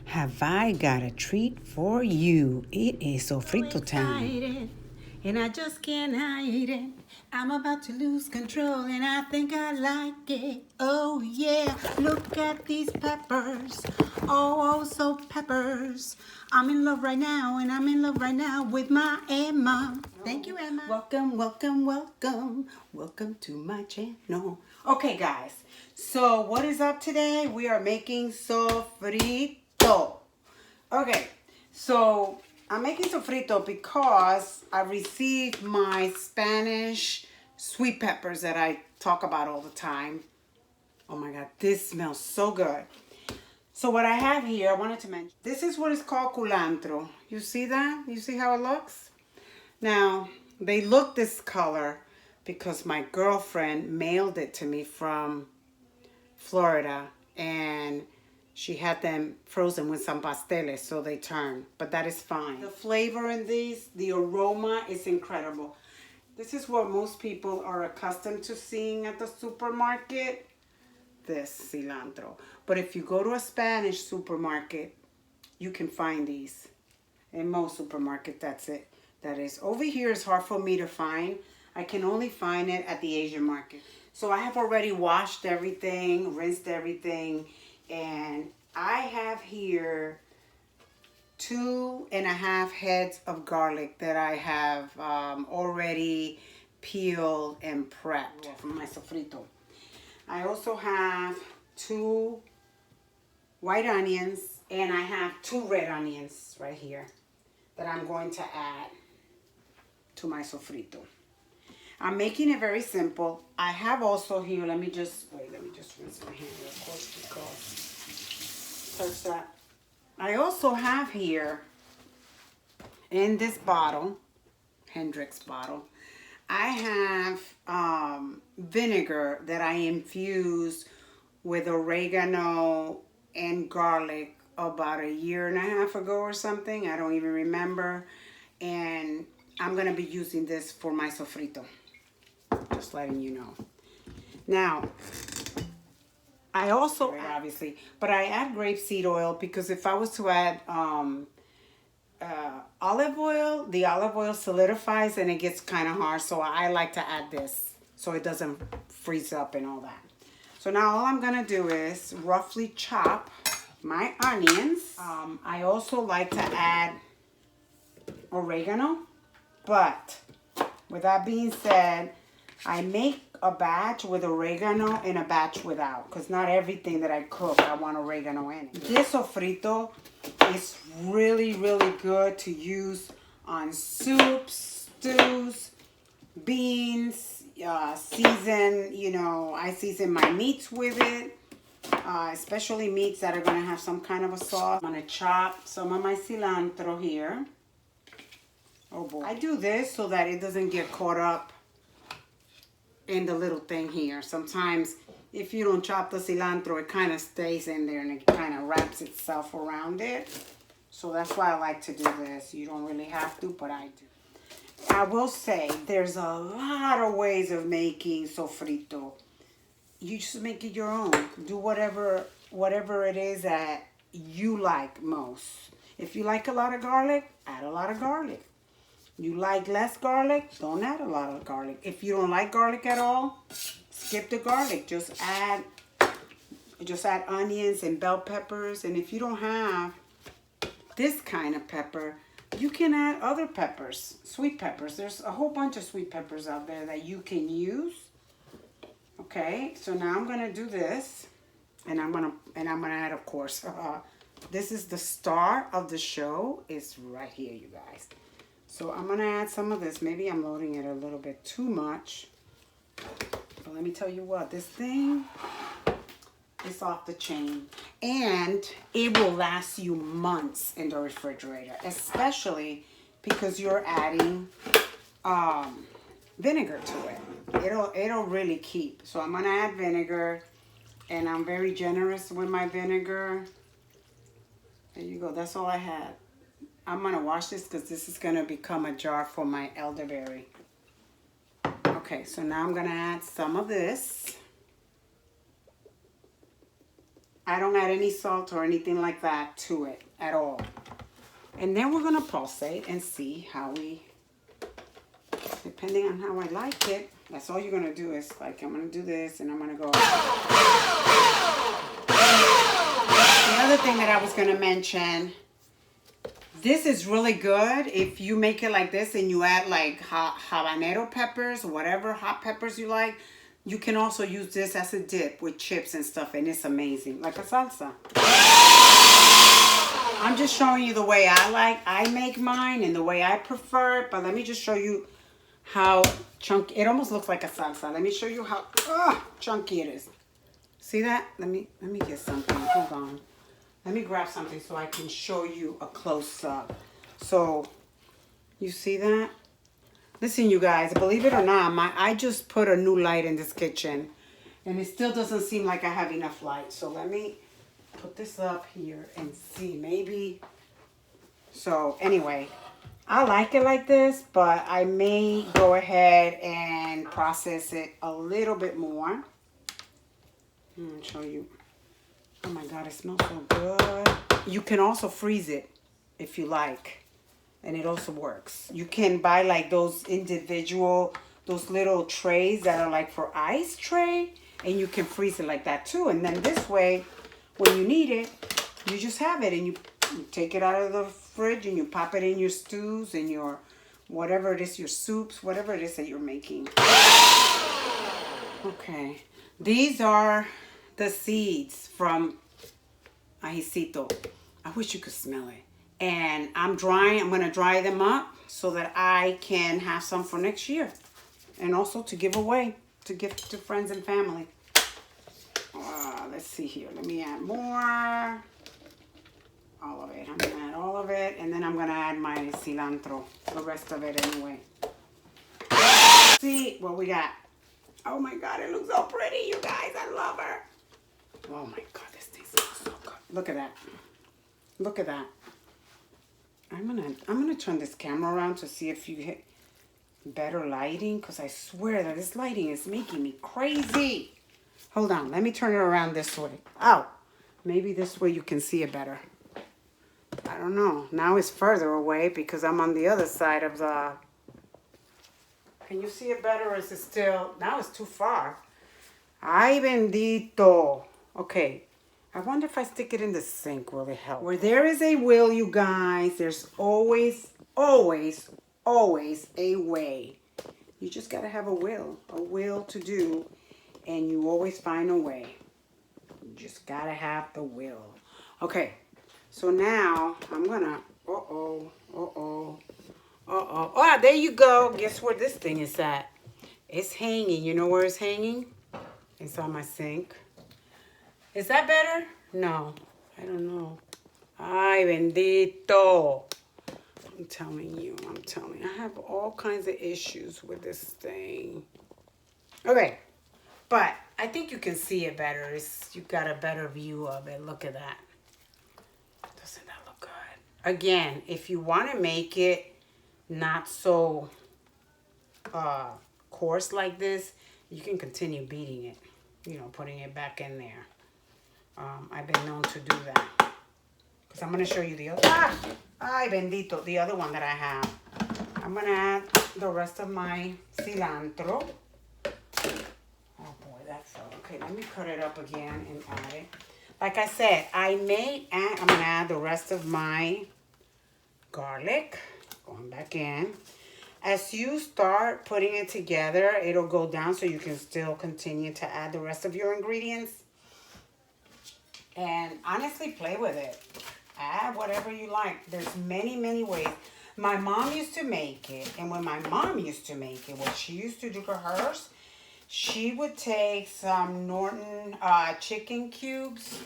Have I got a treat for you? It is Sofrito time. And I just can't hide it. I'm about to lose control and I think I like it. Oh yeah, look at these peppers. Oh, so peppers. I'm in love right now and I'm in love right now with my Emma. Thank you, Emma. Welcome, welcome, welcome. Welcome to my channel. Okay, guys. So what is up today? We are making sofrito. Okay, so I'm making sofrito because I received my Spanish sweet peppers that I talk about all the time. Oh my God, this smells so good. So what I have here, I wanted to mention, this is what is called cilantro. You see that? You see how it looks? Now, they look this color because my girlfriend mailed it to me from Florida, and she had them frozen with some pasteles, so they turn, but that is fine. The flavor in these, the aroma is incredible. This is what most people are accustomed to seeing at the supermarket, this cilantro. But if you go to a Spanish supermarket, you can find these. In most supermarkets, that's it. That is. Over here is hard for me to find. I can only find it at the Asian market. So I have already washed everything, rinsed everything, and I have here 2.5 heads of garlic that I have already peeled and prepped for my sofrito. I also have 2 white onions, and I have 2 red onions right here that I'm going to add to my sofrito. I'm making it very simple. I have also here, let me just rinse my hand real quick because touch that. I also have here in this bottle, Hendrix bottle, I have vinegar that I infused with oregano and garlic about 1.5 years ago or something. I don't even remember. And I'm going to be using this for my sofrito. Just letting you know. Now, I also, obviously, but I add grapeseed oil because if I was to add olive oil, the olive oil solidifies and it gets kind of hard. So I like to add this so it doesn't freeze up and all that. So now all I'm going to do is roughly chop my onions. I also like to add oregano, but with that being said, I make a batch with oregano and a batch without, because not everything that I cook I want oregano in it. This sofrito is really, really good to use on soups, stews, beans, season, you know, I season my meats with it, especially meats that are going to have some kind of a sauce. I'm going to chop some of my cilantro here. Oh boy. I do this so that it doesn't get caught up in the little thing here. Sometimes if you don't chop the cilantro, it kind of stays in there and it kind of wraps itself around it. So that's why I like to do this. You don't really have to, but I do. I will say there's a lot of ways of making sofrito. You just make it your own. Do whatever it is that you like most. If you like a lot of garlic, add a lot of garlic. You like less garlic, don't add a lot of garlic. If you don't like garlic at all, skip the garlic. Just add onions and bell peppers. And if you don't have this kind of pepper, you can add other peppers, sweet peppers. There's a whole bunch of sweet peppers out there that you can use. Okay, so now I'm gonna do this, and I'm gonna add, of course, this is the star of the show. It's right here, you guys. So I'm gonna add some of this. Maybe I'm loading it a little bit too much, but let me tell you what, this thing is off the chain, and it will last you months in the refrigerator, especially because you're adding vinegar to it. It'll really keep. So I'm gonna add vinegar, and I'm very generous with my vinegar. There you go. That's all I had. I'm gonna wash this because this is gonna become a jar for my elderberry. Okay, so now I'm gonna add some of this. I don't add any salt or anything like that to it at all. And then we're gonna pulsate and see how we, depending on how I like it, that's all you're gonna do is like, I'm gonna do this and I'm gonna go. The other thing that I was gonna mention, this is really good if you make it like this and you add like habanero peppers, whatever hot peppers you like. You can also use this as a dip with chips and stuff, and it's amazing, like a salsa. I'm just showing you the way I make mine and the way I prefer it, but let me just show you how chunky, it almost looks like a salsa. Let me show you how chunky it is. See that? Let me get something, hold on. Let me grab something so I can show you a close up. So, you see that? Listen, you guys, believe it or not, I just put a new light in this kitchen, and it still doesn't seem like I have enough light. So let me put this up here and see, maybe. So anyway, I like it like this, but I may go ahead and process it a little bit more. I'm gonna show you. Oh my God, it smells so good. You can also freeze it if you like. And it also works. You can buy like those individual, those little trays that are like for ice tray. And you can freeze it like that too. And then this way, when you need it, you just have it. And you take it out of the fridge and you pop it in your stews and your, whatever it is, your soups, whatever it is that you're making. Okay. These are the seeds from ajicito. I wish you could smell it. And I'm going to dry them up so that I can have some for next year. And also to give away, to give to friends and family. Let's see here. Let me add more. All of it. I'm going to add all of it. And then I'm going to add my cilantro. The rest of it anyway. See what we got. Oh my God, it looks so pretty, you guys. I love her. Oh my God, this thing smells so good. Look at that. Look at that. I'm gonna turn this camera around to see if you get better lighting, because I swear that this lighting is making me crazy. Hold on, let me turn it around this way. Oh, maybe this way you can see it better. I don't know. Now it's further away because I'm on the other side of the... Can you see it better, or is it still... Now it's too far. Ay, bendito. Okay. I wonder if I stick it in the sink, will it help? Where there is a will, you guys, there's always, always, always a way. You just got to have a will to do, and you always find a way. You just got to have the will. Okay, so now I'm going to, Ah, there you go. Guess where this thing is at? It's hanging. You know where it's hanging? It's on my sink. Is that better? No, I don't know. Ay, bendito. I'm telling you. I have all kinds of issues with this thing. Okay, but I think you can see it better. You got a better view of it. Look at that. Doesn't that look good? Again, if you want to make it not so coarse like this, you can continue beating it. You know, putting it back in there. I've been known to do that. Because I'm going to show you the other. Ay, bendito. The other one that I have. I'm going to add the rest of my cilantro. Oh boy, that's so. Okay, let me cut it up again and add it. Like I said, I'm going to add the rest of my garlic. Going back in. As you start putting it together, it'll go down so you can still continue to add the rest of your ingredients. And honestly, play with it. Add whatever you like. There's many, many ways. My mom used to make it. And when my mom used to make it, what she used to do for hers, she would take some Norton chicken cubes.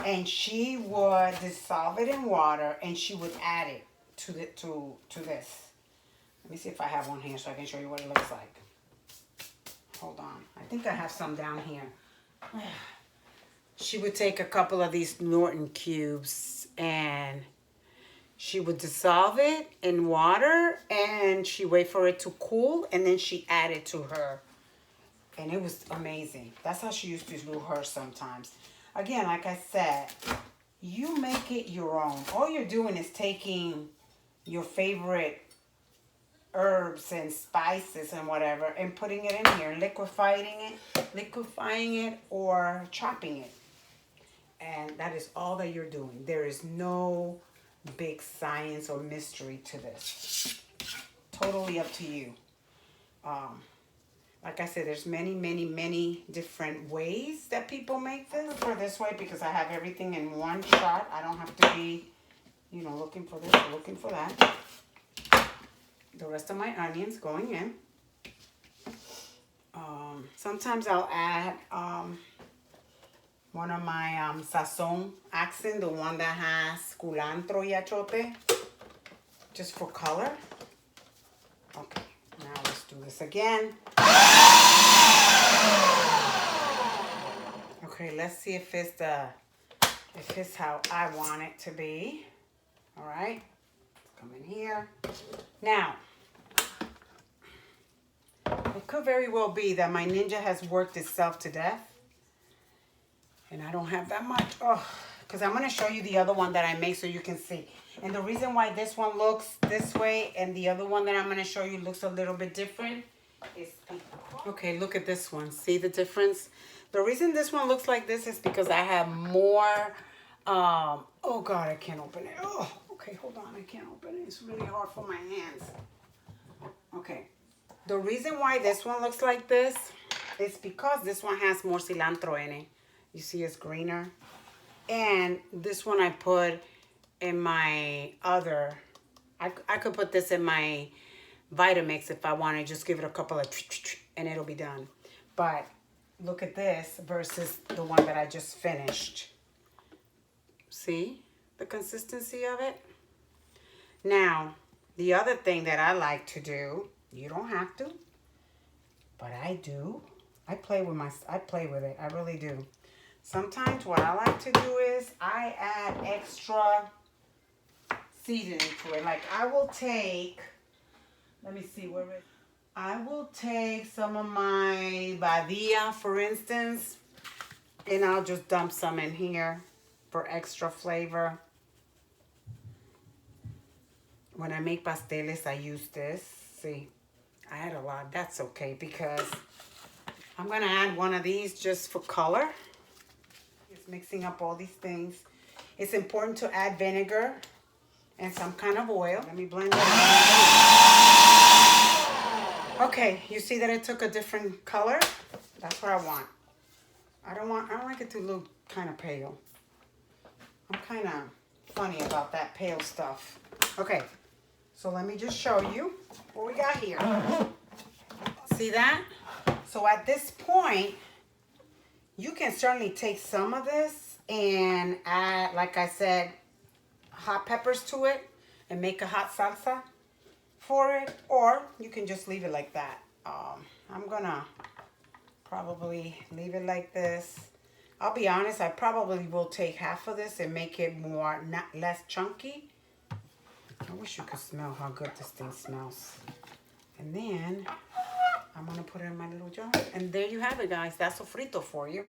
And she would dissolve it in water. And she would add it to this. Let me see if I have one here so I can show you what it looks like. Hold on. I think I have some down here. She would take a couple of these Norton cubes and she would dissolve it in water and she wait for it to cool and then she add it to her. And it was amazing. That's how she used to do hers sometimes. again, like I said, you make it your own. All you're doing is taking your favorite herbs and spices and whatever and putting it in here, liquefying it or chopping it. And that is all that you're doing. There is no big science or mystery to this. Totally up to you. Like I said, there's many different ways that people make this. For this way because I have everything in one shot. I don't have to be, you know, looking for this or looking for that. The rest of my onions going in. Sometimes I'll add one of my sazon accent, the one that has cilantro y achote, just for color. Okay, now let's do this again. Okay, let's see if it's how I want it to be. All right, come in here. Now, it could very well be that my Ninja has worked itself to death. And I don't have that much. Oh, because I'm going to show you the other one that I make so you can see. And the reason why this one looks this way and the other one that I'm going to show you looks a little bit different is... Okay, look at this one. See the difference? The reason this one looks like this is because I have more... oh, God, I can't open it. Oh, okay, hold on. I can't open it. It's really hard for my hands. Okay. The reason why this one looks like this is because this one has more cilantro in it. You see it's greener. And this one I put in my other... I could put this in my Vitamix if I want to. Just give it a couple of... and it'll be done. But look at this versus the one that I just finished. See the consistency of it? Now, the other thing that I like to do... You don't have to, but I do. I play with it. I really do. Sometimes what I like to do is I add extra seasoning to it. Like I will take, let me see where it. I will take some of my Badia, for instance, and I'll just dump some in here for extra flavor. When I make pasteles, I use this. See. I had a lot. That's okay because I'm going to add one of these just for color. Just mixing up all these things. It's important to add vinegar and some kind of oil. Let me blend it out. Okay, you see that it took a different color? That's what I want. I don't like it to look kind of pale. I'm kind of funny about that pale stuff. Okay. So let me just show you what we got here. See that? So at this point, you can certainly take some of this and add, like I said, hot peppers to it and make a hot salsa for it. Or you can just leave it like that. I'm gonna probably leave it like this. I'll be honest, I probably will take half of this and make it less chunky. I wish you could smell how good this thing smells. And then I'm going to put it in my little jar. And there you have it, guys. That's sofrito for you.